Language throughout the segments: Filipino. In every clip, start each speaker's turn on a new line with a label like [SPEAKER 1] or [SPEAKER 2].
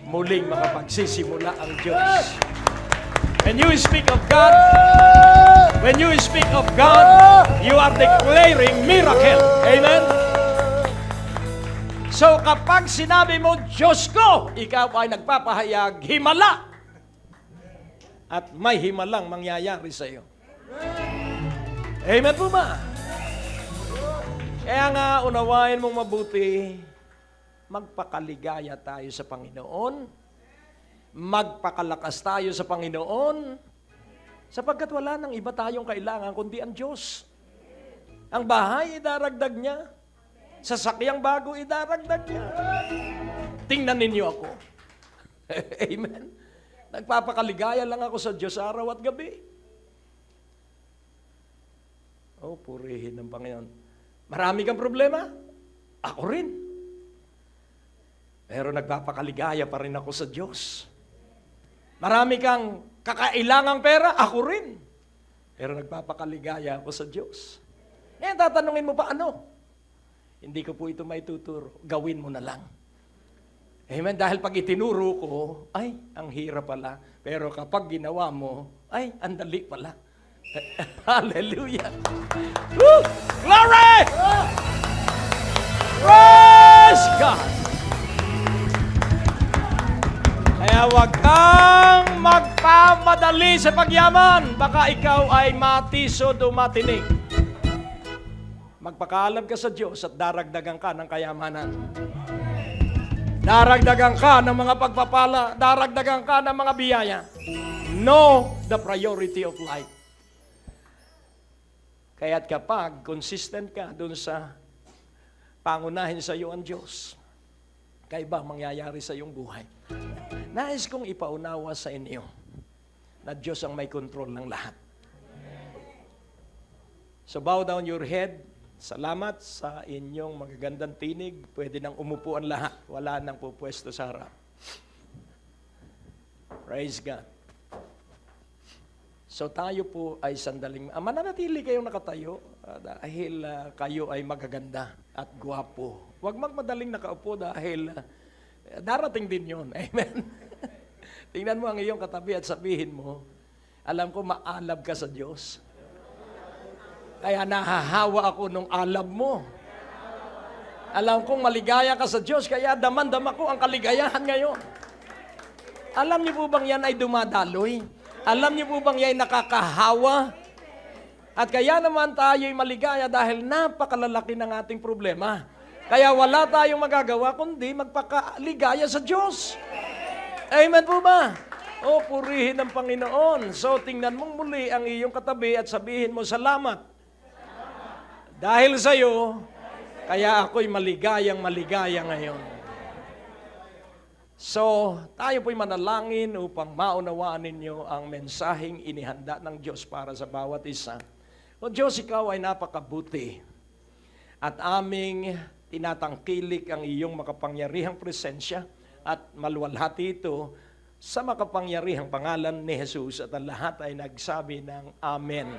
[SPEAKER 1] muling makapagsisimula ang Diyos. When you speak of God, you are declaring miracle. Amen? So kapag sinabi mo, Diyos ko, ikaw ay nagpapahayag himala. At may himalang mangyayari sa iyo. Amen po ba? Kaya nga, unawain mong mabuti, magpakaligaya tayo sa Panginoon, magpakalakas tayo sa Panginoon, sapagkat wala nang iba tayong kailangan kundi ang Diyos. Ang bahay, idaragdag niya. Sasakyang bago, idaragdag niya. Tingnan ninyo ako. Amen. Nagpapakaligaya lang ako sa Diyos araw at gabi. Oh, purihin ng Panginoon. Marami kang problema? Ako rin. Pero nagpapakaligaya pa rin ako sa Diyos. Marami kang kakailangang pera? Ako rin. Pero nagpapakaligaya ako sa Diyos. Ngayon, tatanungin mo pa ano? Hindi ko po ito maituturo. Gawin mo na lang. Amen. Dahil pag itinuro ko, ay, ang hirap pala. Pero kapag ginawa mo, ay, ang dali pala. Hallelujah. Woo! Glory! Praise God! Kaya huwag kang magpamadali sa pagyaman. Baka ikaw ay matisod o matinig. Magpakaalam ka sa Diyos at daragdagan ka ng kayamanan. Daragdagan ka ng mga pagpapala. Daragdagan ka ng mga biyaya. Know the priority of life. Kaya't kapag consistent ka dun sa pangunahin sa iyo ang Diyos, kaiba mangyayari sa iyong buhay. Nais kong ipaunawa sa inyo na Diyos ang may control ng lahat. So bow down your head. Salamat sa inyong magagandang tinig. Pwede nang umupo ang lahat. Wala nang pupwesto sa harap. Praise God. So tayo po ay sandaling, mananatili kayong nakatayo dahil kayo ay magaganda at gwapo. Huwag magmadaling nakaupo dahil darating din yun. Amen. Tingnan mo ang iyong katabi at sabihin mo, alam ko maalab ka sa Diyos. Kaya nahahawa ako nung alab mo. Alam kong maligaya ka sa Diyos, kaya daman-dama ko ang kaligayahan ngayon. Alam niyo po bang yan ay dumadaloy? Alam niyo po bang yan ay nakakahawa? At kaya naman tayo'y maligaya dahil napakalalaki ng ating problema. Kaya wala tayong magagawa kundi magpakaligaya sa Diyos. Amen po ba? O, purihin ng Panginoon. So, tingnan mong muli ang iyong katabi at sabihin mo, salamat. Dahil sa iyo, kaya ako'y maligayang maligaya ngayon. So, tayo po'y manalangin upang maunawaan ninyo ang mensaheng inihanda ng Diyos para sa bawat isa. O Diyos, ikaw ay napakabuti at aming tinatangkilik ang iyong makapangyarihang presensya at maluwalhati ito sa makapangyarihang pangalan ni Jesus at ang lahat ay nagsabi ng Amen.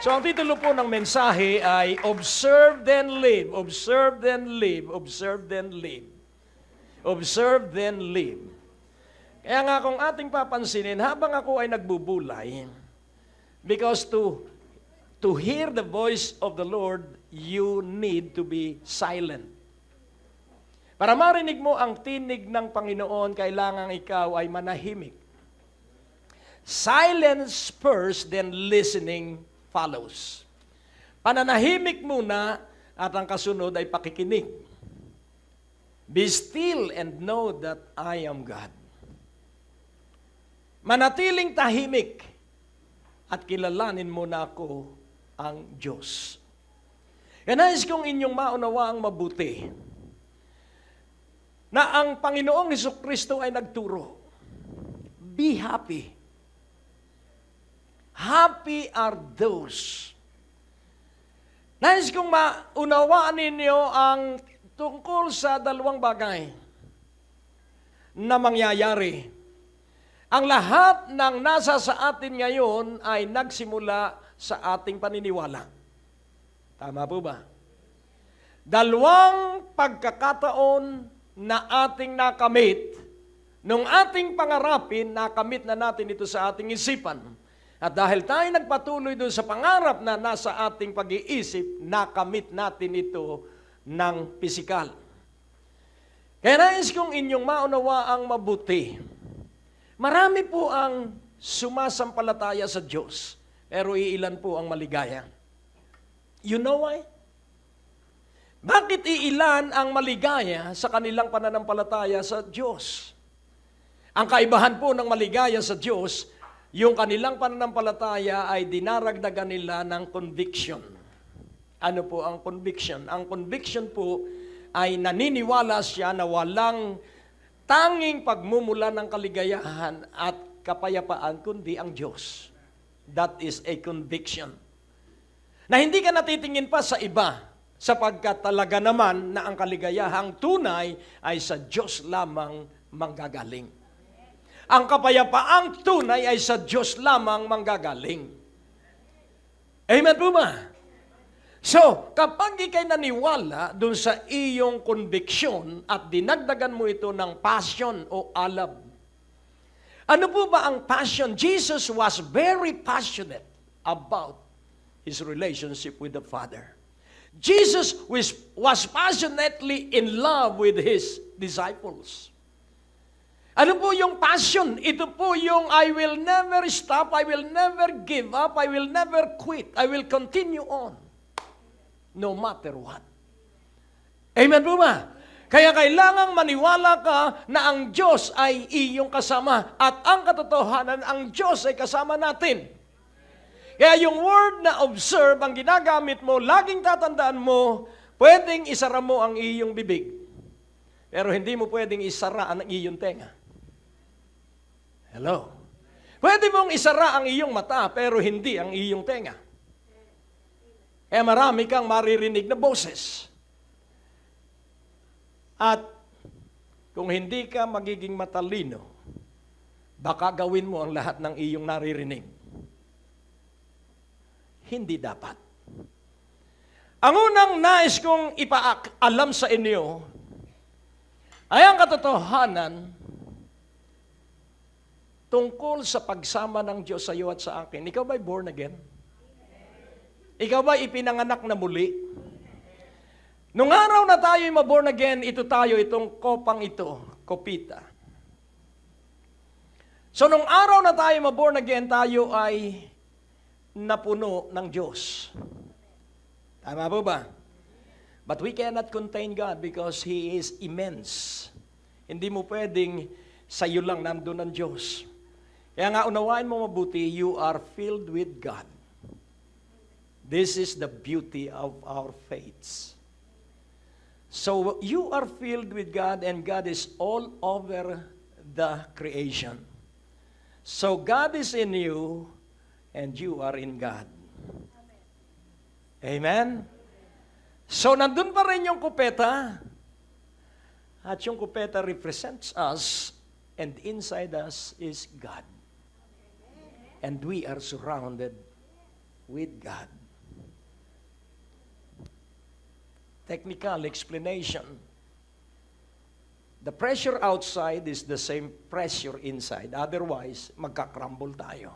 [SPEAKER 1] So, ang titulo po ng mensahe ay Observe then Live, Observe then Live, Observe then Live. Observe then live. Kaya nga kung ating papansinin, habang ako ay nagbubulay, because to hear the voice of the Lord, you need to be silent. Para marinig mo ang tinig ng Panginoon, kailangan ikaw ay manahimik. Silence first, then listening follows. Pananahimik muna at ang kasunod ay pakikinig. Be still and know that I am God. Manatiling tahimik at kilalanin mo na ako ang Diyos. Nais kong inyong maunawaang mabuti na ang Panginoong Hesukristo ay nagturo. Be happy. Happy are those. Nais kong maunawaan ninyo ang tungkol sa dalawang bagay na mangyayari. Ang lahat ng nasa sa atin ngayon ay nagsimula sa ating paniniwala. Tama po ba? Dalawang pagkakataon na ating nakamit Nung ating pangarapin, nakamit na natin ito sa ating isipan. At dahil tayo nagpatuloy doon sa pangarap na nasa ating pag-iisip, nakamit natin ito ng pisikal. Kaya nais kong inyong maunawa ang mabuti. Marami po ang sumasampalataya sa Diyos, pero iilan po ang maligaya. You know why? Bakit iilan ang maligaya sa kanilang pananampalataya sa Diyos? Ang kaibahan po ng maligaya sa Diyos, yung kanilang pananampalataya ay dinaragdagan nila ng conviction. Ano po ang conviction? Ang conviction po ay naniniwala siya na walang tanging pagmumula ng kaligayahan at kapayapaan kundi ang Diyos. That is a conviction. Na hindi ka natitingin pa sa iba, sapagkat talaga naman na ang kaligayahang tunay ay sa Diyos lamang manggagaling. Ang kapayapaang tunay ay sa Diyos lamang manggagaling. Amen po ba? So, kapag ikay naniwala dun sa iyong conviction at dinagdagan mo ito ng passion o alab. Ano po ba ang passion? Jesus was very passionate about His relationship with the Father. Jesus was passionately in love with His disciples. Ano po yung passion? Ito po yung I will never stop, I will never give up, I will never quit, I will continue on. No matter what. Amen po ba? Kaya kailangang maniwala ka na ang Diyos ay iyong kasama at ang katotohanan, ang Diyos ay kasama natin. Kaya yung word na observe, ang ginagamit mo, laging tatandaan mo, pwedeng isara mo ang iyong bibig. Pero hindi mo pwedeng isara ang iyong tenga. Hello? Pwede mong isara ang iyong mata, pero hindi ang iyong tenga. Kaya marami kang maririnig na boses. At kung hindi ka magiging matalino, baka gawin mo ang lahat ng iyong naririnig. Hindi dapat. Ang unang nais kong ipaalam sa inyo ay ang katotohanan tungkol sa pagsama ng Diyos sa iyo at sa akin. Ikaw ba'y born again? Ikaw ba'y ipinanganak na muli? Nung araw na tayo'y maborn again, itong kopang ito, kopita. So nung araw na tayo maborn again, tayo ay napuno ng Diyos. Tama po ba? But we cannot contain God because He is immense. Hindi mo pwedeng sa iyo lang nandun ang Diyos. Kaya nga unawain mo mabuti, you are filled with God. This is the beauty of our faiths. So you are filled with God and God is all over the creation. So God is in you and you are in God. Amen? So nandun pa rin yung kupeta at yung kupeta represents us and inside us is God. And we are surrounded with God. Technical explanation. The pressure outside is the same pressure inside. Otherwise, magkakrumble tayo.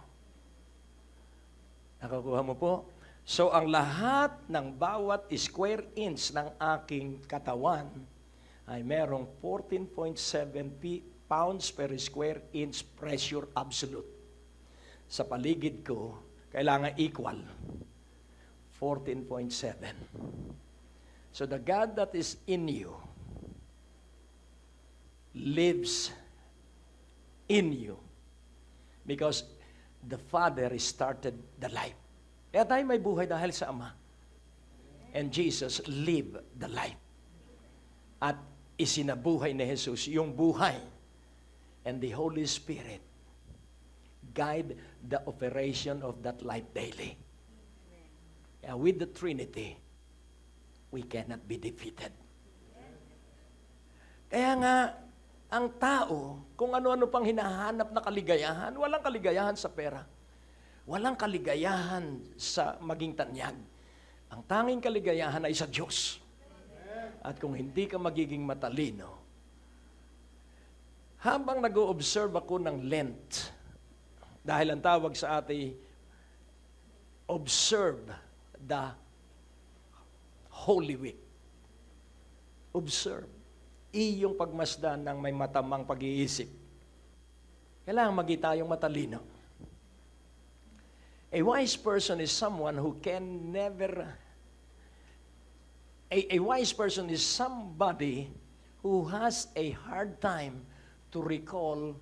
[SPEAKER 1] Nakakuha mo po? So, ang lahat ng bawat square inch ng aking katawan ay merong 14.7 pounds per square inch pressure absolute. Sa paligid ko, kailangan equal. 14.7. So the God that is in you lives in you because the Father started the life. Kaya tayo may buhay dahil sa Ama. And Jesus lived the life. At isinabuhay ni Jesus yung buhay. And the Holy Spirit guide the operation of that life daily. With the Trinity, we cannot be defeated. Kaya nga, ang tao, kung ano-ano pang hinahanap na kaligayahan, walang kaligayahan sa pera. Walang kaligayahan sa maging tanyag. Ang tanging kaligayahan ay sa Diyos. At kung hindi ka magiging matalino, Habang nag-o-observe ako ng Lent, dahil ang tawag sa atin, observe the Holy Week. Observe. Iyong pagmasdan ng may matamang pag-iisip. Kailangan maging tayong matalino. A wise person is someone who can never... A wise person is somebody who has a hard time to recall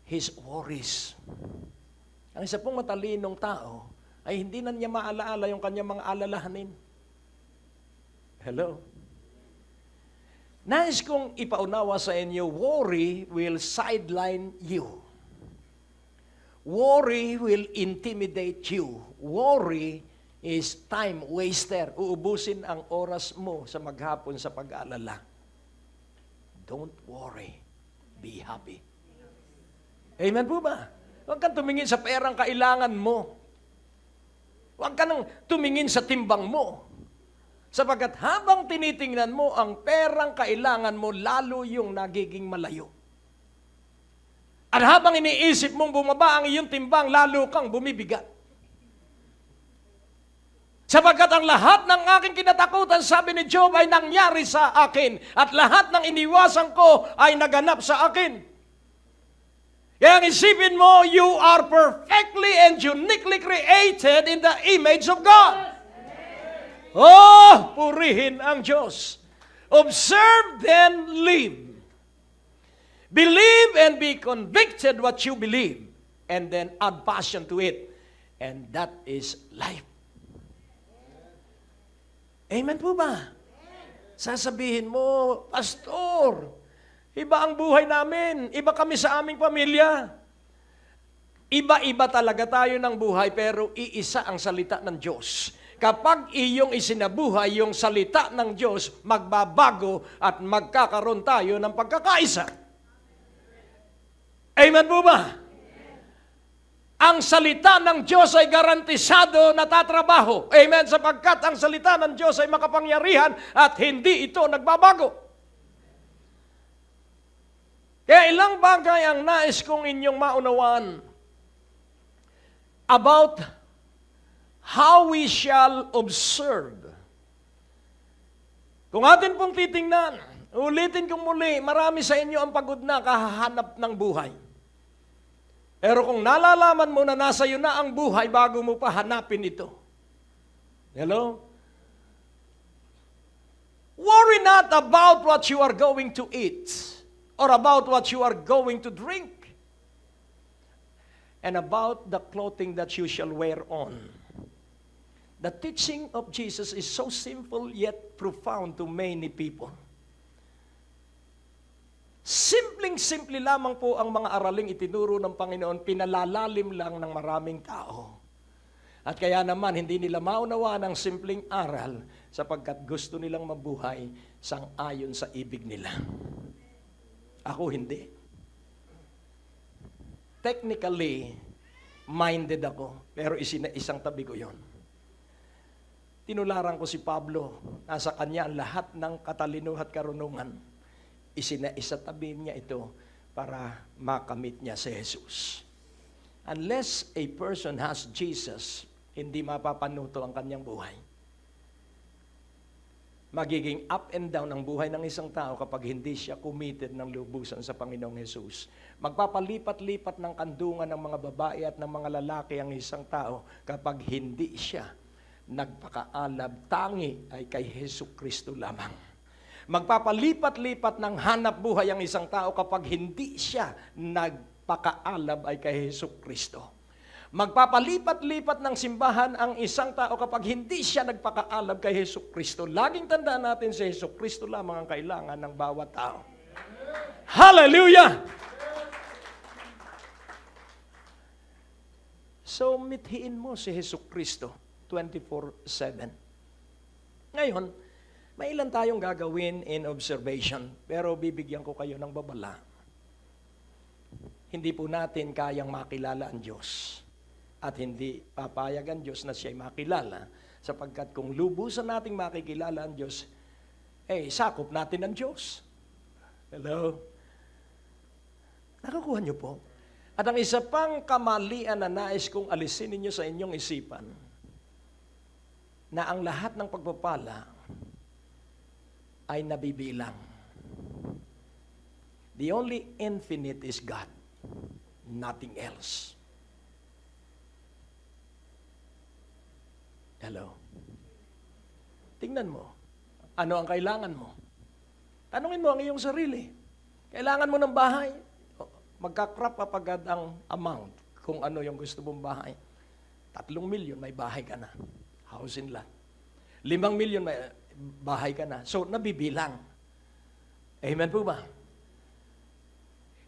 [SPEAKER 1] his worries. Ang isa pong matalinong tao ay hindi na niya maalaala yung kanyang mga alalahanin. Hello? Nais kong ipaunawa sa inyo, worry will sideline you. Worry will intimidate you. Worry is time waster. Uubusin ang oras mo sa maghapon sa pag-aalala. Don't worry. Be happy. Amen po ba? Huwag kang tumingin sa perang kailangan mo. Huwag ka nang tumingin sa timbang mo. Sapagkat habang tinitingnan mo ang perang kailangan mo, lalo yung nagiging malayo. At habang iniisip mong bumaba ang iyong timbang, lalo kang bumibigat. Sapagkat ang lahat ng aking kinatakutan, sabi ni Job, ay nangyari sa akin. At lahat ng iniwasan ko ay naganap sa akin. Kaya ang isipin mo, you are perfectly and uniquely created in the image of God. Oh, purihin ang Diyos. Observe, then live. Believe and be convicted what you believe. And then add passion to it. And that is life. Amen po ba? Sasabihin mo, Pastor, iba ang buhay namin. Iba kami sa aming pamilya. Iba-iba talaga tayo ng buhay, pero iisa ang salita ng Diyos. Kapag iyong isinabuhay yung salita ng Diyos, magbabago at magkakaroon tayo ng pagkakaisa. Amen po ba? Ang salita ng Diyos ay garantisado na tatrabaho. Amen? Sapagkat ang salita ng Diyos ay makapangyarihan at hindi ito nagbabago. Kaya ilang bagay ang nais kong inyong maunawaan about how we shall observe. Kung atin pong titingnan, ulitin kong muli, marami sa inyo ang pagod na kahahanap ng buhay. Pero kung nalalaman mo na nasa iyo na ang buhay bago mo pa hanapin ito. Hello? Worry not about what you are going to eat or about what you are going to drink and about the clothing that you shall wear on. The teaching of Jesus is so simple yet profound to many people. Simpleng-simple lamang po ang mga araling itinuro ng Panginoon, pinalalalim lang ng maraming tao. At kaya naman, hindi nila maunawa ng simpleng aral sapagkat gusto nilang mabuhay sang-ayon sa ibig nila. Ako hindi. Technically, minded ako, pero isang tabi ko yon. Tinularan ko si Pablo, nasa kanya ang lahat ng katalino at karunungan. Isatabi niya ito para makamit niya si Jesus. Unless a person has Jesus, hindi mapapanuto ang kanyang buhay. Magiging up and down ang buhay ng isang tao kapag hindi siya committed ng lubusan sa Panginoong Jesus. Magpapalipat-lipat ng kandungan ng mga babae at ng mga lalaki ang isang tao kapag hindi siya nagpakaalab, tangi ay kay Jesucristo lamang. Magpapalipat-lipat ng hanap buhay ang isang tao kapag hindi siya nagpakaalab ay kay Jesucristo. Magpapalipat-lipat ng simbahan ang isang tao kapag hindi siya nagpakaalab kay Jesucristo. Laging tandaan natin si Jesucristo lamang ang kailangan ng bawat tao. Hallelujah! So, mithiin mo si Jesucristo 24/7. Ngayon, may ilan tayong gagawin in observation, pero bibigyan ko kayo ng babala. Hindi po natin kayang makilala ang Diyos. At hindi papayag ang Diyos na siya'y makilala, sapagkat kung lubusan nating makikilala ang Diyos, sakop natin ang Diyos. Hello? Nakukuha niyo po? At ang isa pang kamalian na nais kong alisin ninyo sa inyong isipan, na ang lahat ng pagpapala ay nabibilang. The only infinite is God, nothing else. Hello? Tingnan mo, ano ang kailangan mo? Tanungin mo ang iyong sarili. Kailangan mo ng bahay? Magkakrap agad ang amount kung ano yung gusto mong bahay. 3 milyon, may bahay ka na. House and lot. 5 milyon, may bahay ka na. So, nabibilang. Amen po ba?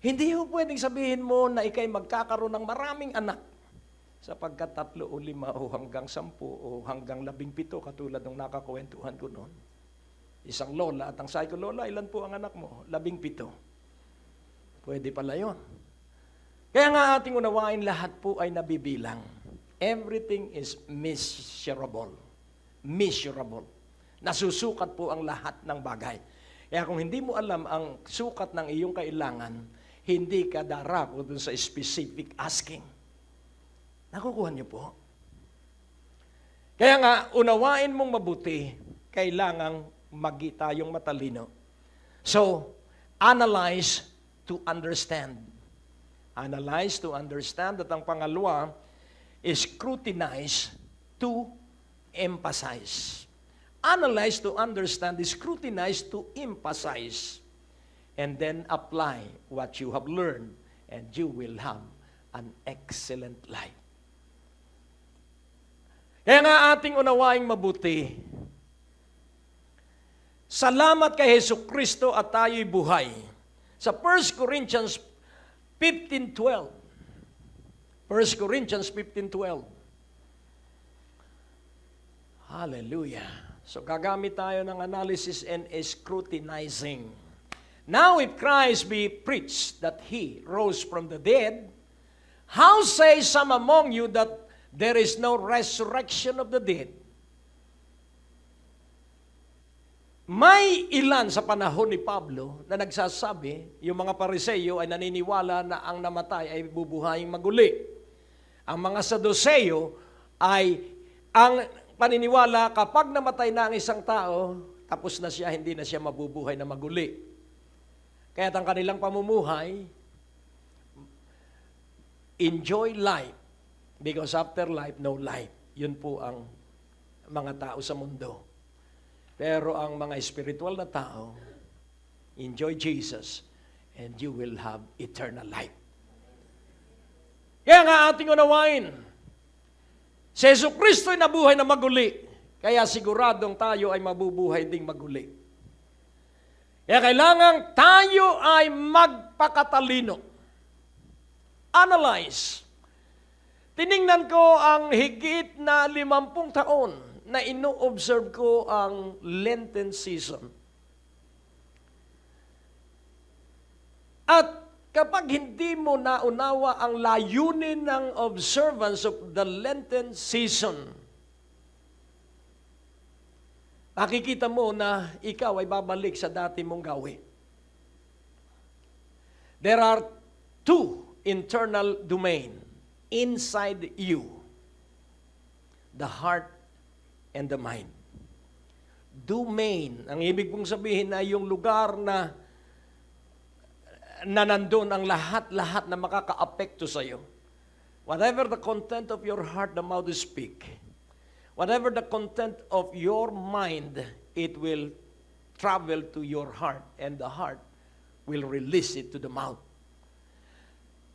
[SPEAKER 1] Hindi ho pwedeng sabihin mo na ikay magkakaroon ng maraming anak sapagkat 3 o 5 o hanggang 10 o hanggang 17 katulad ng nakakwentuhan ko noon. Isang lola at ang sabi ko, Lola, ilan po ang anak mo? 17. Pwede pala yun. Kaya nga ating unawain, lahat po ay nabibilang. Everything is measurable. Measurable. Nasusukat po ang lahat ng bagay. Kaya kung hindi mo alam ang sukat ng iyong kailangan, hindi ka darako dun sa specific asking. Nakukuha niyo po? Kaya nga, unawain mong mabuti, kailangang tayong matalino. So, analyze to understand. Analyze to understand. At ang pangalawa is scrutinize to emphasize. Analyze to understand is scrutinize to emphasize. And then apply what you have learned and you will have an excellent life. Kaya nga ating unawaing mabuti, salamat kay Jesucristo at tayo'y buhay. Sa 1 Corinthians 15:12. 1 Corinthians 15:12. Hallelujah. So gagamit tayo ng analysis and scrutinizing. Now if Christ be preached that He rose from the dead, how say some among you that there is no resurrection of the dead? May ilan sa panahon ni Pablo na nagsasabi, yung mga Pariseo ay naniniwala na ang namatay ay bubuhayin maguli. Ang mga Saduceo ay ang paniniwala kapag namatay na ang isang tao, tapos na siya, hindi na siya mabubuhay na maguli. Kaya't ang kanilang pamumuhay, enjoy life because after life, no life. Yun po ang mga tao sa mundo. Pero ang mga spiritual na tao, enjoy Jesus and you will have eternal life. Kaya nga ating unawain, si Jesucristo ay nabuhay na maguli, kaya siguradong tayo ay mabubuhay ding maguli. Kaya kailangan tayo ay magpakatalino. Analyze. Tiningnan ko ang higit na 50 taon na ino-observe ko ang Lenten season. At kapag hindi mo naunawa ang layunin ng observance of the Lenten season, makikita mo na ikaw ay babalik sa dati mong gawin. There are 2 internal domain inside you. The heart and the mind. Domain, ang ibig kong sabihin na yung lugar na nandun ang lahat-lahat na makaka-apekto sa iyo. Whatever the content of your heart, the mouth will speak. Whatever the content of your mind, it will travel to your heart, and the heart will release it to the mouth.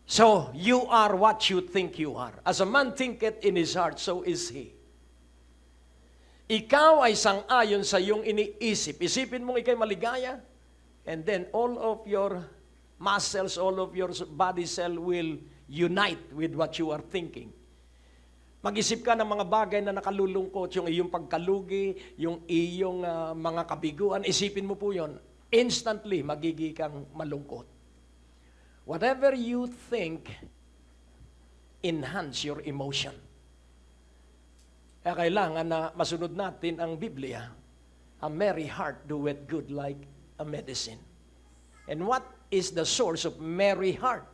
[SPEAKER 1] So, you are what you think you are. As a man thinketh in his heart, so is he. Ikaw ay sang-ayon sa iyong iniisip. Isipin mong ikay maligaya, and then all of your muscles, all of your body cell will unite with what you are thinking. Mag-isip ka ng mga bagay na nakalulungkot, yung iyong pagkalugi, yung iyong mga kabiguan, isipin mo po yon. Instantly, magiging kang malungkot. Whatever you think, enhance your emotion. Kaya kailangan na masunod natin ang Biblia. A merry heart doeth good like a medicine. And what is the source of merry heart?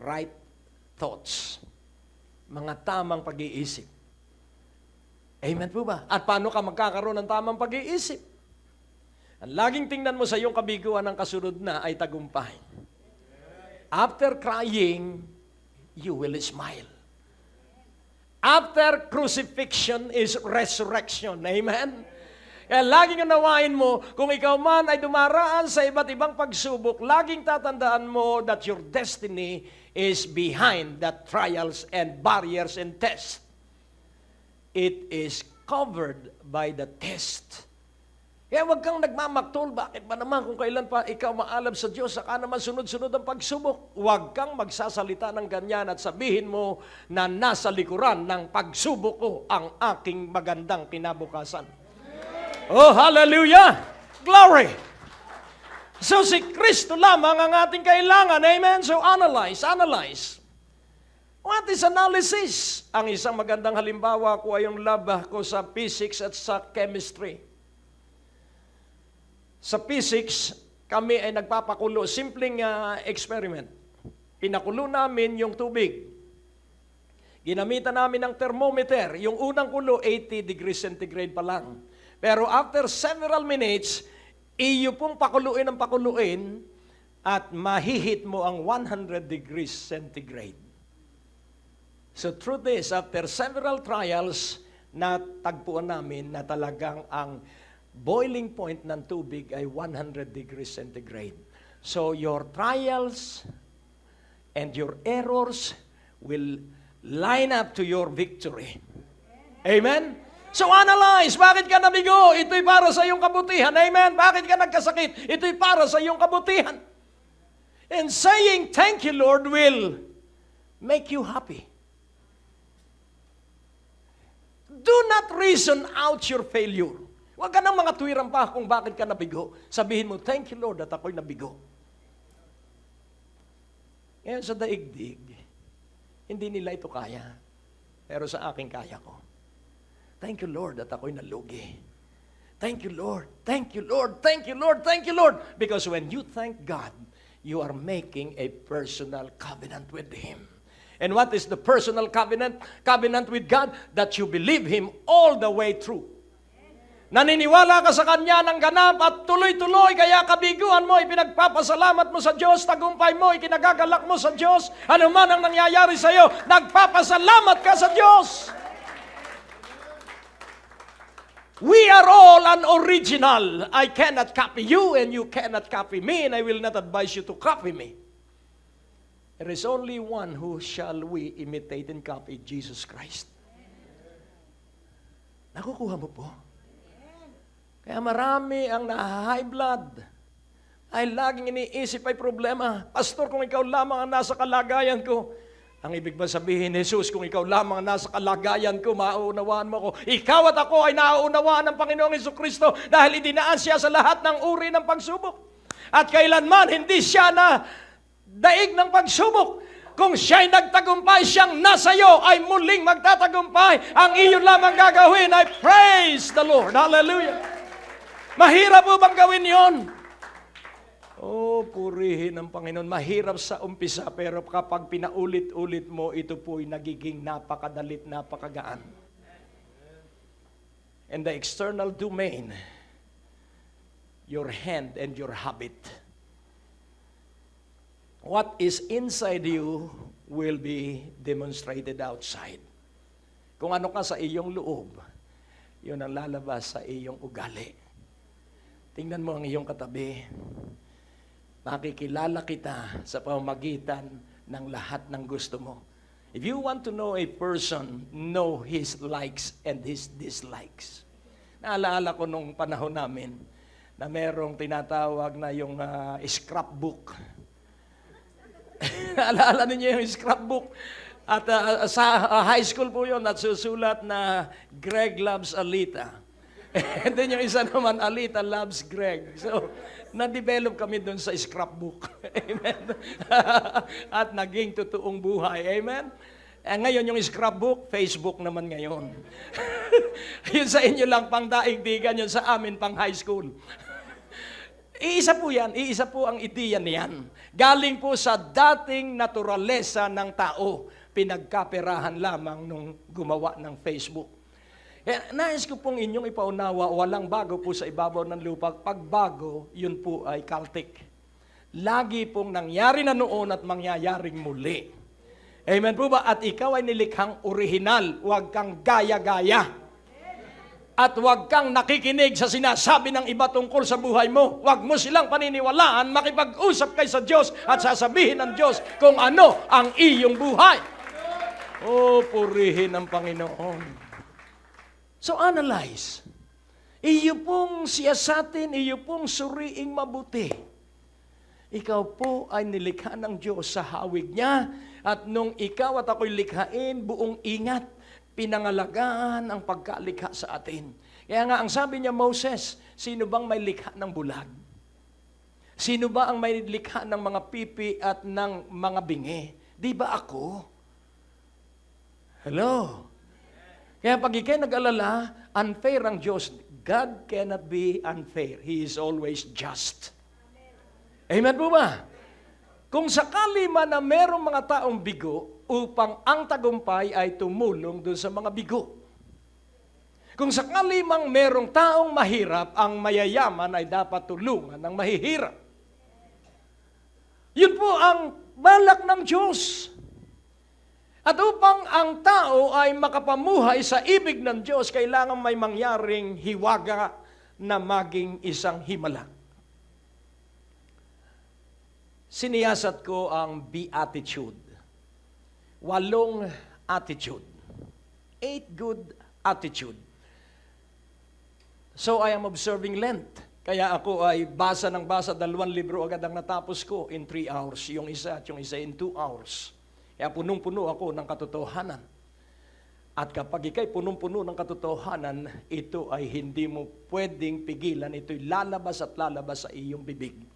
[SPEAKER 1] right thoughts. Mga tamang pag-iisip. Amen po ba? At paano ka magkakaroon ng tamang pag-iisip? Ang laging tingnan mo sa iyong kabiguan ng kasunod na ay tagumpay. After crying, you will smile. After crucifixion is resurrection. Amen? Kaya laging unawain mo, kung ikaw man ay dumaraan sa iba't ibang pagsubok, laging tatandaan mo that your destiny is behind the trials and barriers and tests. It is covered by the test. Kaya huwag kang nagmamaktol. Bakit ba naman kung kailan pa ikaw maalab sa Diyos, saka naman sunod-sunod ang pagsubok? Huwag kang magsasalita ng ganyan at sabihin mo na nasa likuran ng pagsubok ko ang aking magandang kinabukasan. Oh, hallelujah! Glory! So si Kristo lamang ang ating kailangan. Amen? So analyze. What is analysis? Ang isang magandang halimbawa ko ay yung lab ko sa physics at sa chemistry. Sa physics, kami ay nagpapakulo. Simpleng experiment. Pinakulo namin yung tubig. Ginamitan namin ng thermometer. Yung unang kulo, 80 degrees centigrade pa lang. Pero after several minutes, iyo pong pakuluin ang pakuluin at mahihit mo ang 100 degrees centigrade. So through this, after several trials, natagpuan namin na talagang ang boiling point ng tubig ay 100 degrees centigrade. So your trials and your errors will line up to your victory. Amen? So analyze, bakit ka nabigo? Ito'y para sa iyong kabutihan. Amen? Bakit ka nagkasakit? Ito'y para sa iyong kabutihan. And saying, thank you, Lord, will make you happy. Do not reason out your failure. Huwag ka nang mga tuwiran pa kung bakit ka nabigo. Sabihin mo, thank you, Lord, at ako'y nabigo. Ngayon sa daigdig, hindi nila ito kaya. Pero sa akin kaya ko. Thank you, Lord, at ako'y nalugi. Thank you, Lord. Thank you, Lord. Thank you, Lord. Thank you, Lord. Because when you thank God, you are making a personal covenant with Him. And what is the personal covenant? Covenant with God? That you believe Him all the way through. Naniniwala ka sa Kanya ng ganap at tuloy-tuloy, kaya kabiguan mo, ipinagpapasalamat mo sa Diyos, tagumpay mo, ikinagagalak mo sa Diyos, ano man ang nangyayari sa iyo, nagpapasalamat ka sa Diyos. We are all an original. I cannot copy you and you cannot copy me, and I will not advise you to copy me. There is only one who shall we imitate and copy, Jesus Christ. Nakukuha mo po? Kaya marami ang na-high blood. Ay laging iniisip ay problema. Pastor, kung ikaw lamang ang nasa kalagayan ko. Ang ibig ba sabihin, Jesus, kung ikaw lamang ang nasa kalagayan ko, mauunawaan mo ko. Ikaw at ako ay nauunawaan ng Panginoong Jesucristo dahil idinaan siya sa lahat ng uri ng pagsubok. At kailanman hindi siya na daig ng pagsubok. Kung siya'y nagtagumpay, siyang nasa iyo ay muling magtatagumpay. Ang iyon lamang gagawin ay praise the Lord. Hallelujah. Mahirap po bang gawin yon? Oh, purihin ng Panginoon. Mahirap sa umpisa, pero kapag pinaulit-ulit mo, ito po'y nagiging napakadalit, napakagaan. And the external domain, your hand and your habit. What is inside you will be demonstrated outside. Kung ano ka sa iyong loob, yun ang lalabas sa iyong ugali. Tingnan mo ang iyong katabi. Makikilala kita sa pamamagitan ng lahat ng gusto mo. If you want to know a person, know his likes and his dislikes. Naalala ko nung panahon namin na merong tinatawag na yung scrapbook. Naalala ninyo yung scrapbook? At sa high school po yun, at susulat na Greg loves Alita. And then yung isa naman, Alita loves Greg. So, na-develop kami dun sa scrapbook. Amen. At naging totoong buhay. Amen. Ngayon yung scrapbook, Facebook naman ngayon. Yun sa inyo lang pang daigdigan, yun sa amin pang high school. Iisa po yan, iisa po ang ideya niyan. Galing po sa dating naturalesa ng tao, pinagkaperahan lamang nung gumawa ng Facebook. Kaya nais ko pong inyong ipaunawa, walang bago po sa ibabaw ng lupa. Pag bago, yun po ay cultic. Lagi pong nangyari na noon at mangyayaring muli. Amen po ba? At ikaw ay nilikhang orihinal, huwag kang gaya-gaya. At huwag kang nakikinig sa sinasabi ng iba tungkol sa buhay mo. Huwag mo silang paniniwalaan, makipag-usap kay sa Diyos at sasabihin ng Diyos kung ano ang iyong buhay. Oh, purihin ang Panginoon. So analyze. Iyo pong siyasatin, iyo pong suriing mabuti. Ikaw po ay nilikha ng Diyos sa hawig niya at nung ikaw at ako'y likhain, buong ingat, pinangalagaan ang pagkalikha sa atin. Kaya nga ang sabi niya, Moses, sino bang may likha ng bulag? Sino ba ang may likha ng mga pipi at ng mga bingi? Di ba ako? Hello? Kaya pag ikay nag-alala, unfair ang Diyos. God cannot be unfair. He is always just. Amen po ba? Kung sakali man na merong mga taong bigo upang ang tagumpay ay tumulong dun sa mga bigo. Kung sakali mang merong taong mahirap, ang mayayaman ay dapat tulungan ng mahihirap. Yun po ang balak ng Diyos. At upang ang tao ay makapamuhay sa ibig ng Diyos, kailangan may mangyaring hiwaga na maging isang himala. Siniyasat ko ang beatitude. 8 attitude. 8 good attitude. So I am observing Lent. Kaya ako ay basa ng basa, 2 libro agad ang natapos ko in 3 hours. Yung isa at yung isa in 2 hours. Kaya punong-puno ako ng katotohanan. At kapag ikay punong-puno ng katotohanan, ito ay hindi mo pwedeng pigilan. Ito'y lalabas at lalabas sa iyong bibig.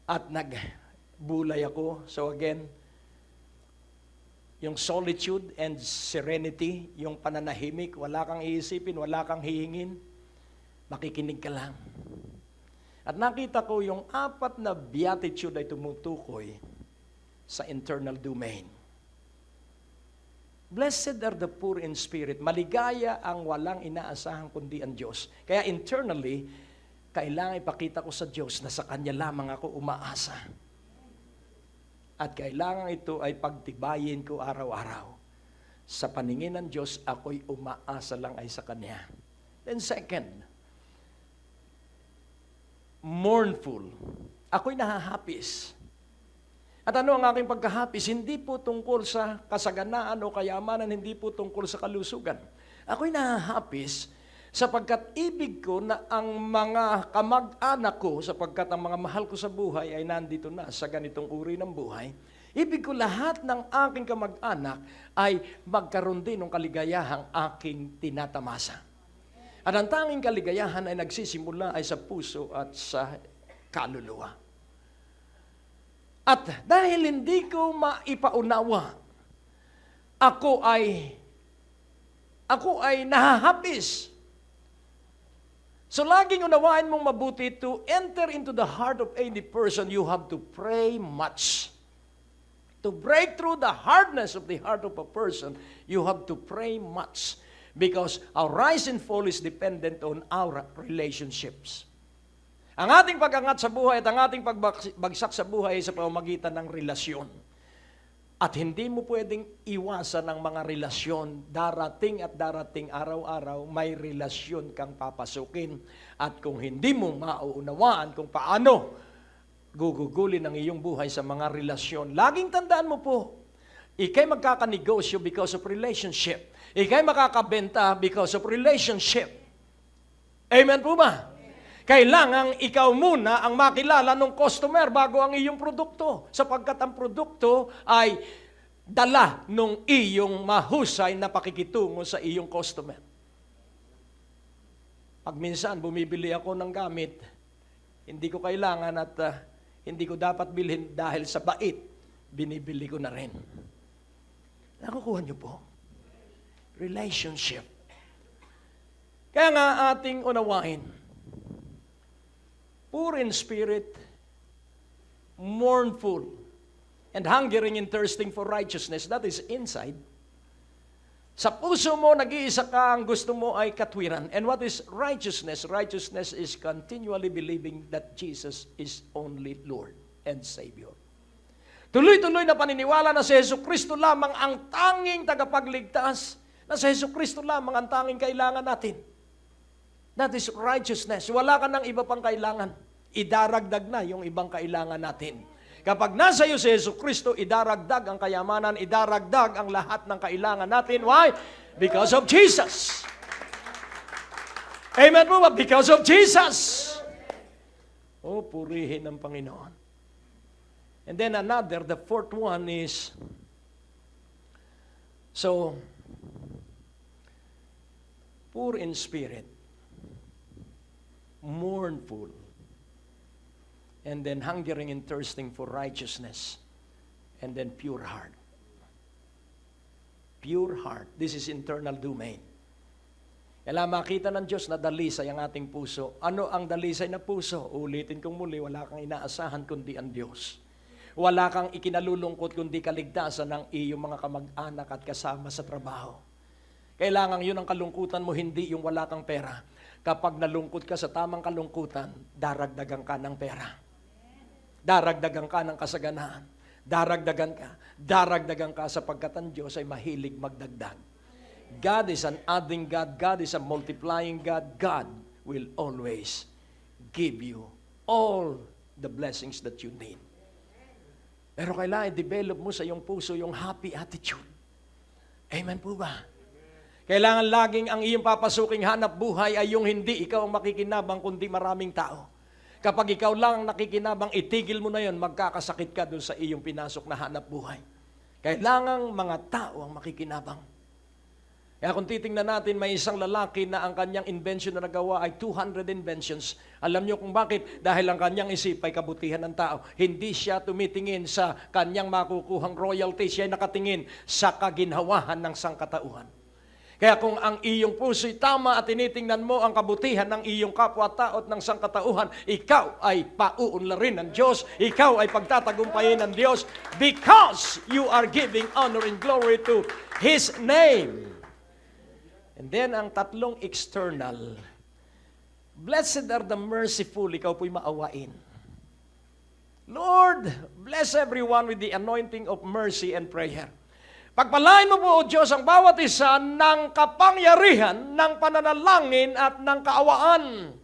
[SPEAKER 1] At nagbulay ako. So again, yung solitude and serenity, yung pananahimik, wala kang iisipin, wala kang hihingin, makikinig ka lang. At nakita ko yung 4 na beatitude ay tumutukoy sa internal domain. Blessed are the poor in spirit. Maligaya ang walang inaasahan kundi ang Diyos. Kaya internally, kailangan ipakita ko sa Diyos na sa Kanya lamang ako umaasa. At kailangan ito ay pagtibayin ko araw-araw. Sa paningin ng Diyos, ako'y umaasa lang ay sa Kanya. Then second, mournful. Ako'y nahahapis. At ano ang aking pagkahapis? Hindi po tungkol sa kasaganaan o kayamanan, hindi po tungkol sa kalusugan. Ako'y nahahapis sapagkat ibig ko na ang mga kamag-anak ko, sapagkat ang mga mahal ko sa buhay ay nandito na sa ganitong uri ng buhay, ibig ko lahat ng aking kamag-anak ay magkaroon din ng kaligayahang aking tinatamasa. At ang tanging kaligayahan ay nagsisimula ay sa puso at sa kaluluwa. At dahil hindi ko maipaunawa, ako ay nahahapis. So laging unawain mong mabuti, to enter into the heart of any person, you have to pray much. To break through the hardness of the heart of a person, you have to pray much. Because our rise and fall is dependent on our relationships. Ang ating pag-angat sa buhay at ang ating pagbagsak sa buhay ay sa pamamagitan ng relasyon. At hindi mo pwedeng iwasan ng mga relasyon. Darating at darating araw-araw, may relasyon kang papasukin. At kung hindi mo mauunawaan kung paano gugugulin ang iyong buhay sa mga relasyon, laging tandaan mo po, ikay magkakanegosyo because of relationship. Ikay makakabenta because of relationship. Amen po ba? Kailangang ikaw muna ang makilala ng customer bago ang iyong produkto. Sapagkat ang produkto ay dala ng iyong mahusay na pakikitungo sa iyong customer. Pag minsan bumibili ako ng gamit, hindi ko kailangan at hindi ko dapat bilhin dahil sa bait, binibili ko na rin. Nakukuha niyo po? Relationship. Kaya nga ating unawain, poor in spirit, mournful, and hungering and thirsting for righteousness. That is inside. Sa puso mo, nag-iisa ka, ang gusto mo ay katwiran. And what is righteousness? Righteousness is continually believing that Jesus is only Lord and Savior. Tuloy-tuloy na paniniwala na si Jesucristo lamang ang tanging tagapagligtas, na si Jesucristo lamang ang tanging kailangan natin. That is righteousness. Wala ka ng iba pang kailangan. Idaragdag na yung ibang kailangan natin. Kapag nasa iyo si Jesucristo, idaragdag ang kayamanan, idaragdag ang lahat ng kailangan natin. Why? Because of Jesus. Amen po ba? Because of Jesus. Oh, purihin ng Panginoon. And then the fourth one is, so, poor in spirit, mournful, and then hungering and thirsting for righteousness, and then pure heart. Pure heart. This is internal domain. Kailangan makita ng Diyos na dalisay ang ating puso. Ano ang dalisay na puso? Ulitin kong muli, wala kang inaasahan kundi ang Diyos. Wala kang ikinalulungkot kundi kaligtasan ng iyong mga kamag-anak at kasama sa trabaho. Kailangan yun ang kalungkutan mo, hindi yung wala kang pera. Kapag nalungkot ka sa tamang kalungkutan, daragdagan ka ng pera. Daragdagan ka ng kasaganaan. Daragdagan ka sapagkat ang Diyos ay mahilig magdagdag. God is an adding God. God is a multiplying God. God will always give you all the blessings that you need. Pero kailangan i-develop mo sa iyong puso yung happy attitude. Amen po ba? Kailangan laging ang iyong papasuking hanap buhay ay yung hindi ikaw ang makikinabang kundi maraming tao. Kapag ikaw lang ang nakikinabang, itigil mo na yun, magkakasakit ka doon sa iyong pinasok na hanap buhay. Kailangan mga tao ang makikinabang. Kaya kung titingnan natin, may isang lalaki na ang kanyang invention na nagawa ay 200 inventions. Alam niyo kung bakit? Dahil ang kanyang isip ay kabutihan ng tao. Hindi siya tumitingin sa kanyang makukuhang royalty. Siya ay nakatingin sa kaginhawahan ng sangkatauhan. Kaya kung ang iyong puso'y tama at tinitingnan mo ang kabutihan ng iyong kapwa-tao at ng sangkatauhan, ikaw ay pauunlarin ng Diyos, ikaw ay pagtatagumpayin ng Diyos because you are giving honor and glory to His name. And then ang tatlong external, blessed are the merciful, ikaw po'y maawain. Lord, bless everyone with the anointing of mercy and prayer. Pagpalain mo po, O Diyos, ang bawat isa ng kapangyarihan, ng pananalangin at ng kaawaan.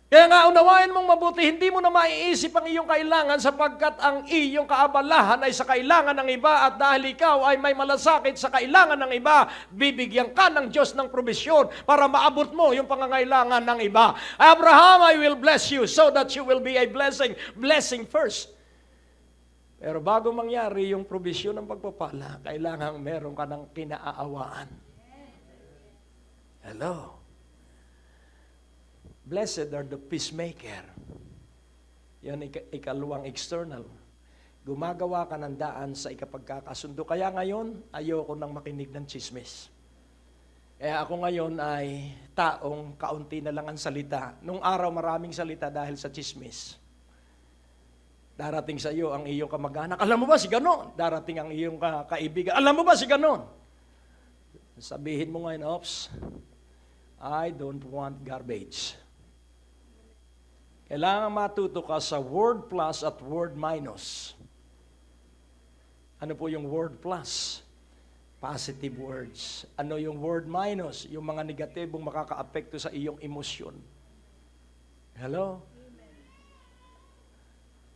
[SPEAKER 1] Kaya nga, unawain mong mabuti, hindi mo na maiisip ang iyong kailangan sapagkat ang iyong kaabalahan ay sa kailangan ng iba at dahil ikaw ay may malasakit sa kailangan ng iba, bibigyan ka ng Diyos ng probisyon para maabot mo yung pangangailangan ng iba. Abraham, I will bless you so that you will be a blessing. Blessing first. Pero bago mangyari yung probisyon ng pagpapala, kailangan meron ka ng kinaaawaan. Hello. Blessed are the peacemaker. Yan ikalawang external. Gumagawa ka ng daan sa ikapagkakasundo. Kaya ngayon, ayoko nang makinig ng chismis. Kaya ako ngayon ay taong kaunti na lang ang salita. Nung araw maraming salita dahil sa chismis. Darating sa iyo ang iyong kamag-anak. Alam mo ba si ganon? Darating ang iyong kaibigan. Alam mo ba si ganon? Sabihin mo ngayon, Ops, I don't want garbage. Kailangan matuto ka sa word plus at word minus. Ano po yung word plus? Positive words. Ano yung word minus? Yung mga negatibong makaka-apekto sa iyong emosyon. Hello?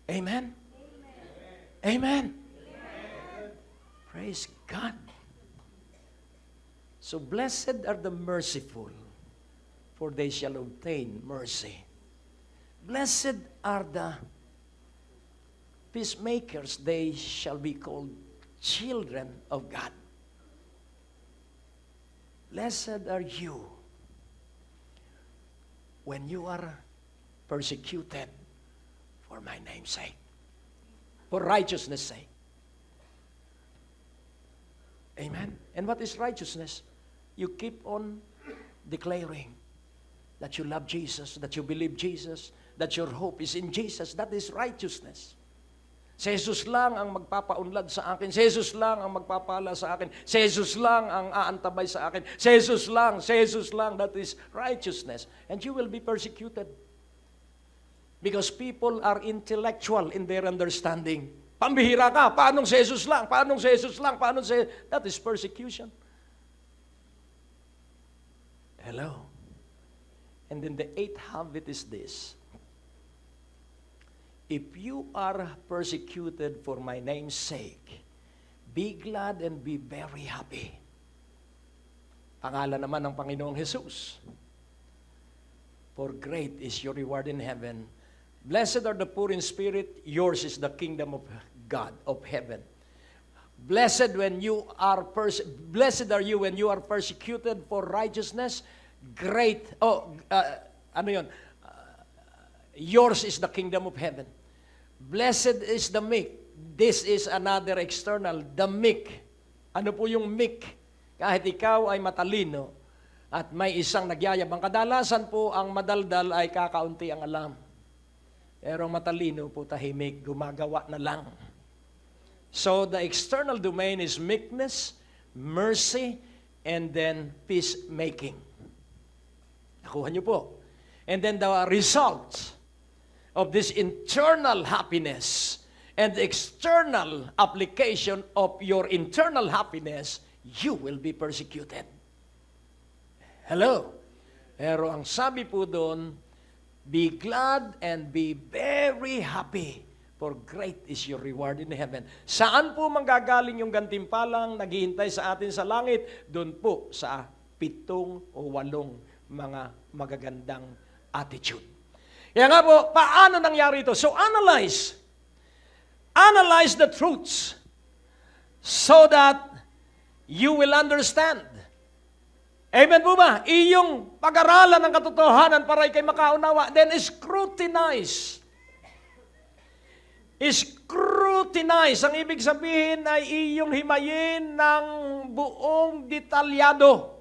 [SPEAKER 1] Amen? Amen? Amen? Praise God. So blessed are the merciful, for they shall obtain mercy. Blessed are the peacemakers, they shall be called children of God. Blessed are you when you are persecuted for my name's sake, for righteousness' sake. Amen? And what is righteousness? You keep on declaring that you love Jesus, that you believe Jesus, that your hope is in Jesus. That is righteousness. Si Jesus lang ang magpapaunlad sa akin. Si Jesus lang ang magpapala sa akin. Si Jesus lang ang aantabay sa akin. Si Jesus lang, si Jesus lang. That is righteousness. And you will be persecuted. Because people are intellectual in their understanding. Pambihira ka. Paanong si Jesus lang? Paanong si Jesus lang? Paanong si... That is persecution. Hello. And then the eighth habit is this. If you are persecuted for my name's sake, be glad and be very happy. Pangalan naman ng Panginoong Jesus. For great is your reward in heaven. Blessed are the poor in spirit, yours is the kingdom of God, of heaven. Blessed are you when you are persecuted for righteousness. Great, yours is the kingdom of heaven. Blessed is the meek. This is another external, the meek. Ano po yung meek? Kahit ikaw ay matalino at may isang nagyayabang. Kadalasan po ang madaldal ay kakaunti ang alam. Pero ang matalino po tahimik, gumagawa na lang. So the external domain is meekness, mercy, and then peacemaking. Nakuha niyo po. And then the result of this internal happiness and the external application of your internal happiness, you will be persecuted. Hello? Pero ang sabi po doon, be glad and be very happy, for great is your reward in heaven. Saan po manggagaling yung gantimpalang naghihintay sa atin sa langit? Doon po sa 7 o 8 mga magagandang attitude. Kaya nga po, paano nangyari ito? So analyze the truths so that you will understand. Amen po ba? Iyong pag-aralan ng katotohanan para ikay makaunawa. Then scrutinize. Scrutinize. Ang ibig sabihin ay iyong himayin ng buong detalyado.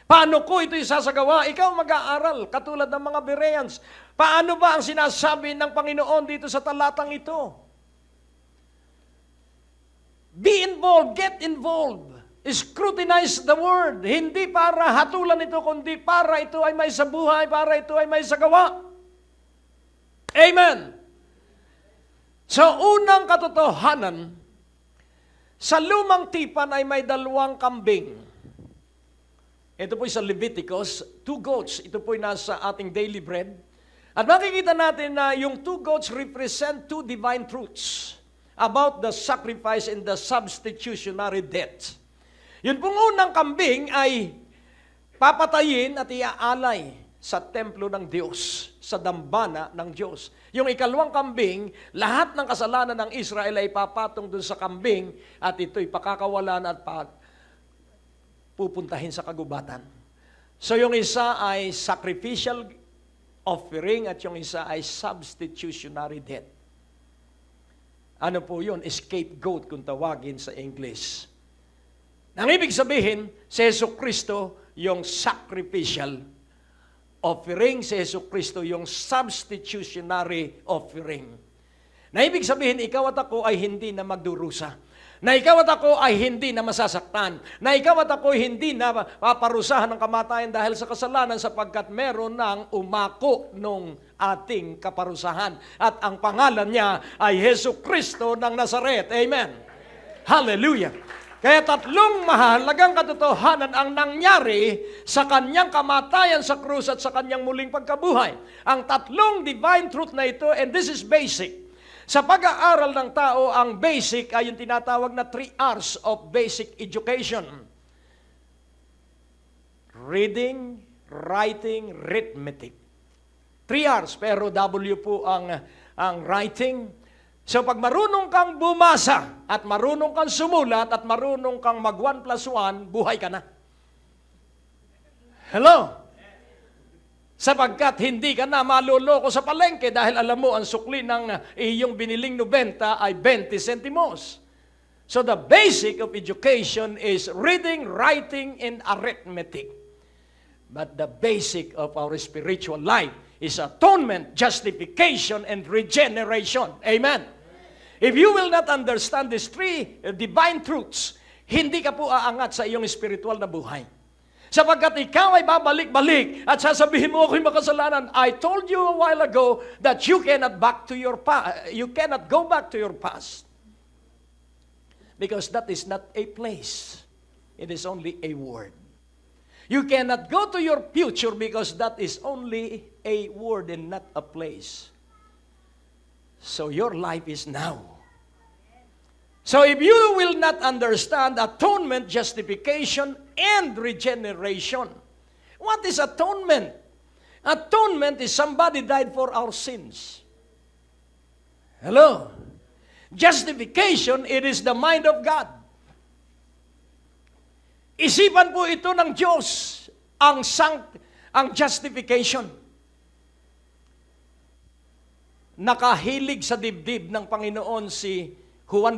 [SPEAKER 1] Paano ko ito isasagawa? Ikaw mag-aaral, katulad ng mga Bereans. Paano ba ang sinasabi ng Panginoon dito sa talatang ito? Be involved, get involved. Scrutinize the word. Hindi para hatulan ito, kundi para ito ay may sabuhay, para ito ay may sagawa. Amen. So, unang katotohanan, sa lumang tipan ay may 2 kambing. Ito po sa Leviticus, 2 goats. Ito po nasa ating daily bread. At makikita natin na yung 2 goats represent 2 divine truths about the sacrifice and the substitutionary death. Yun pong unang kambing ay papatayin at iaalay sa templo ng Diyos, sa dambana ng Diyos. Yung 2 kambing, lahat ng kasalanan ng Israel ay papatong dun sa kambing at ito'y pakakawalan at pupuntahin sa kagubatan. So yung isa ay sacrificial offering at yung isa ay substitutionary death. Ano po yun? Scapegoat kung tawagin sa English. Ang ibig sabihin, si Jesucristo yung sacrificial offering, si Jesucristo yung substitutionary offering. Na ibig sabihin, ikaw at ako ay hindi na magdurusa. Na ikaw at ako ay hindi na masasaktan. Na ikaw at ako ay hindi na paparusahan ng kamatayan dahil sa kasalanan sapagkat meron ng umako nung ating kaparusahan. At ang pangalan niya ay Jesucristo ng Nazaret. Amen. Hallelujah. Kaya 3 mahalagang katotohanan ang nangyari sa kanyang kamatayan sa krus at sa kanyang muling pagkabuhay. Ang 3 divine truth na ito, and this is basic. Sa pag-aaral ng tao, ang basic ay yung tinatawag na 3 R's of basic education. Reading, writing, arithmetic. 3 R's, pero W po ang writing. So pag marunong kang bumasa, at marunong kang sumulat, at marunong kang mag 1 plus 1, buhay ka na. Hello? Sapagkat hindi ka na maluloko sa palengke dahil alam mo ang sukli ng iyong biniling 90 ay 20 centimos. So the basic of education is reading, writing, and arithmetic. But the basic of our spiritual life is atonement, justification, and regeneration. Amen. If you will not understand these three divine truths, hindi ka po aangat sa iyong spiritual na buhay. Sapagkat ikaw ay babalik-balik at sasabihin mo, ako'y makasalanan. I told you a while ago that you cannot go back to your past. Because that is not a place. It is only a word. You cannot go to your future because that is only a word and not a place. So your life is now. So if you will not understand atonement, justification, and regeneration, what is atonement? Atonement is somebody died for our sins. Hello? Justification, it is the mind of God. Isipan po ito ng Diyos, ang justification. Nakahilig sa dibdib ng Panginoon si Juan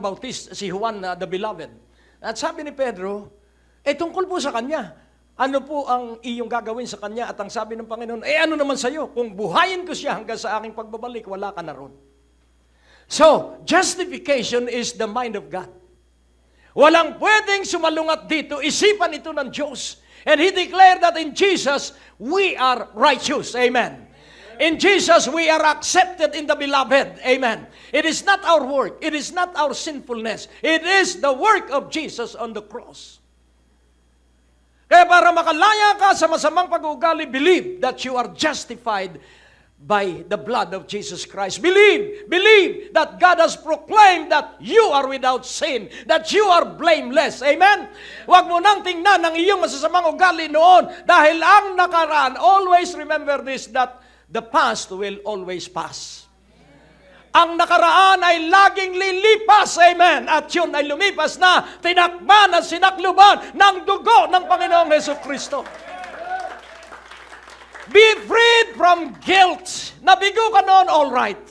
[SPEAKER 1] the Beloved. At sabi ni Pedro, tungkol po sa kanya. Ano po ang iyong gagawin sa kanya? At ang sabi ng Panginoon, ano naman sa iyo? Kung buhayin ko siya hanggang sa aking pagbabalik, wala ka na ron. So, justification is the mind of God. Walang pwedeng sumalungat dito. Isipan ito ng Diyos. And He declared that in Jesus, we are righteous. Amen. In Jesus, we are accepted in the Beloved. Amen. It is not our work. It is not our sinfulness. It is the work of Jesus on the cross. Kaya para makalaya ka sa masamang pag-uugali, believe that you are justified by the blood of Jesus Christ. Believe that God has proclaimed that you are without sin, that you are blameless. Amen? Huwag mo nang tingnan ang iyong masasamang ugali noon dahil ang nakaraan, always remember this, that the past will always pass. Ang nakaraan ay laging lilipas, amen, at yun ay lumipas na, tinakban at sinakluban ng dugo ng Panginoong Jesucristo. Be freed from guilt. Nabigo ka noon, all right.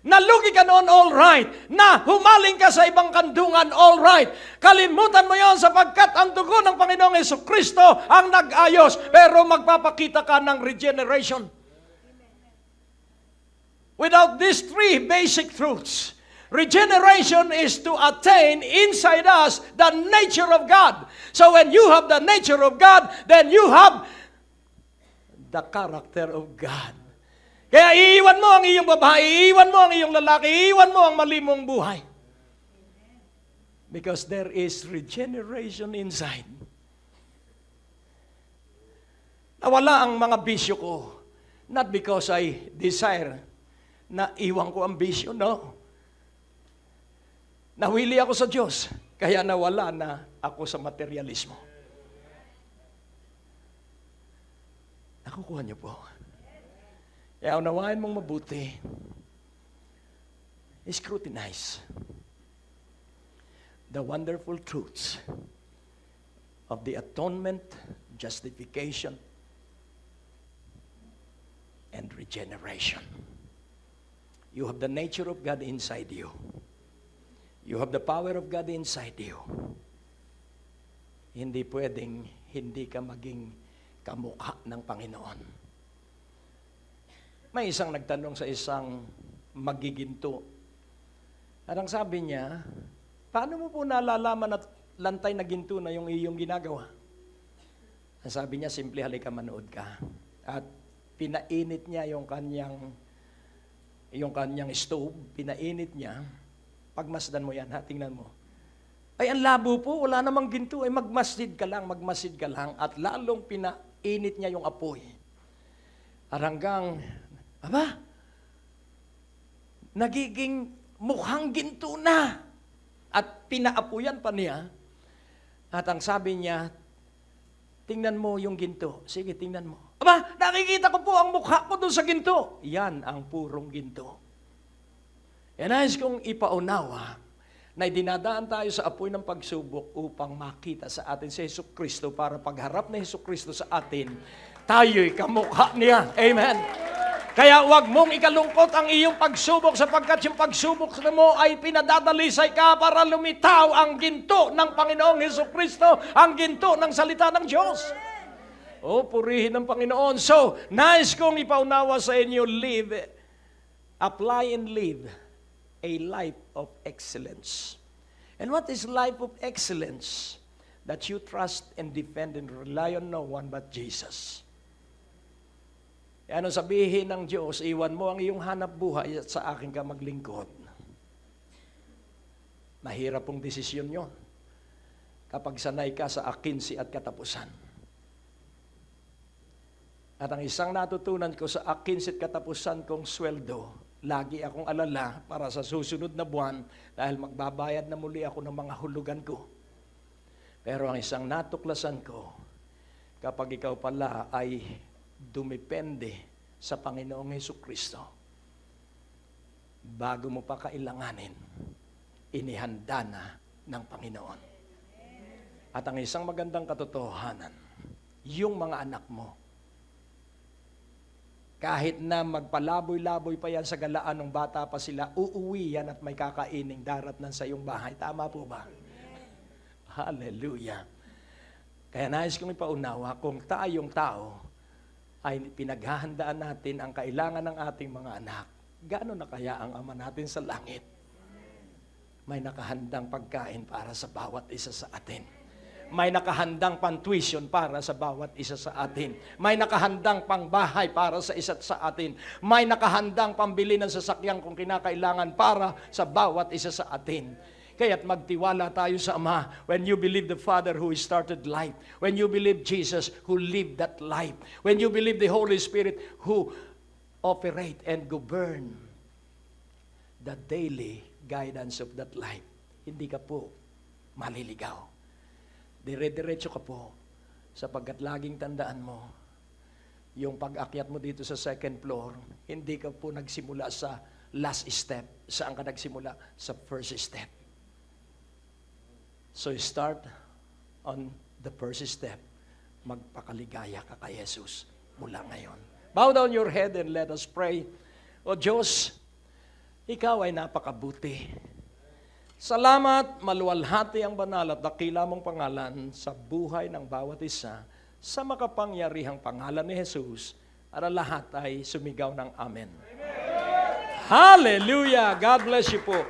[SPEAKER 1] Nalugi ka noon, all right. Na humaling ka sa ibang kandungan, all right. Kalimutan mo yon sapagkat ang dugo ng Panginoong Jesucristo ang nag-ayos, pero magpapakita ka ng regeneration. Without these three basic truths, regeneration is to attain inside us the nature of God. So when you have the nature of God, then you have the character of God. Kaya iiwan mo ang iyong babae, iiwan mo ang iyong lalaki, iiwan mo ang mali mong buhay. Because there is regeneration inside. Nawala ang mga bisyo ko, not because I desire na iwan ko ang bisyo, no. Nawili ako sa Diyos, kaya nawala na ako sa materialismo. Nakukuha niyo po. Kaya unawain mong mabuti, scrutinize the wonderful truths of the atonement, justification, and regeneration. You have the nature of God inside you. You have the power of God inside you. Hindi pwedeng hindi ka maging kamukha ng Panginoon. May isang nagtanong sa isang magiginto. At ang sabi niya, paano mo po nalalaman at lantay na ginto na yung iyong ginagawa? Ang sabi niya, simple, halika manood ka. At pinainit niya yung kanyang stove, pinainit niya. Pagmasdan mo yan, tingnan mo. Ay, ang labo po, wala namang ginto. Ay, magmasid ka lang. At lalong pinainit niya yung apoy. Hanggang, nagiging mukhang ginto na. At pinaapuyan pa niya. At ang sabi niya, tingnan mo yung ginto. Sige, tingnan mo. Nakikita ko po ang mukha ko doon sa ginto. Yan ang purong ginto. E nais kong ipaunawa na dinadaan tayo sa apoy ng pagsubok upang makita sa atin si Jesucristo para pagharap na Jesucristo sa atin, tayo'y kamukha niya. Amen. Kaya huwag mong ikalungkot ang iyong pagsubok sapagkat yung pagsubok mo ay pinadadalisay ka para lumitaw ang ginto ng Panginoong Jesucristo, ang ginto ng salita ng Diyos. O, purihin ng Panginoon. So, nais kong ipaunawa sa inyo, apply and live a life of excellence. And what is life of excellence? That you trust and defend and rely on no one but Jesus. Ano sabihin ng Diyos, iwan mo ang iyong hanap buhay at sa akin ka maglingkod. Mahirap pong desisyon yon kapag sanay ka sa akinsi at katapusan. At ang isang natutunan ko sa akinsi at katapusan kong sweldo, lagi akong alala para sa susunod na buwan dahil magbabayad na muli ako ng mga hulugan ko. Pero ang isang natuklasan ko, kapag ikaw pala ay dumepende sa Panginoong Hesukristo, bago mo pa kailanganin, inihanda na ng Panginoon. At ang isang magandang katotohanan, yung mga anak mo, kahit na magpalaboy-laboy pa yan sa galaan ng bata pa sila, uuwi yan at may kakaining daratnan sa iyong bahay. Tama po ba? Hallelujah. Kaya nais kong ipaunawa, kung tayong tao ay pinaghahandaan natin ang kailangan ng ating mga anak, gaano na kaya ang Ama natin sa langit? May nakahandang pagkain para sa bawat isa sa atin. May nakahandang pang-tuition para sa bawat isa sa atin. May nakahandang pangbahay para sa isa't sa atin. May nakahandang pambili ng sasakyan kung kinakailangan para sa bawat isa sa atin. Kaya't magtiwala tayo sa Ama. When you believe the Father who started life, when you believe Jesus who lived that life, when you believe the Holy Spirit who operate and govern the daily guidance of that life, hindi ka po maliligaw. Dire-diretso ka po, sapagkat laging tandaan mo, yung pag-akyat mo dito sa second floor, hindi ka po nagsimula sa last step. Saan ka nagsimula? Sa first step. So start on the first step. Magpakaligaya ka kay Jesus mula ngayon. Bow down your head and let us pray. O Diyos, Ikaw ay napakabuti. Salamat, maluwalhati ang banal at dakila mong pangalan sa buhay ng bawat isa sa makapangyarihang pangalan ni Jesus. At ang lahat ay sumigaw ng Amen. Hallelujah! God bless you po.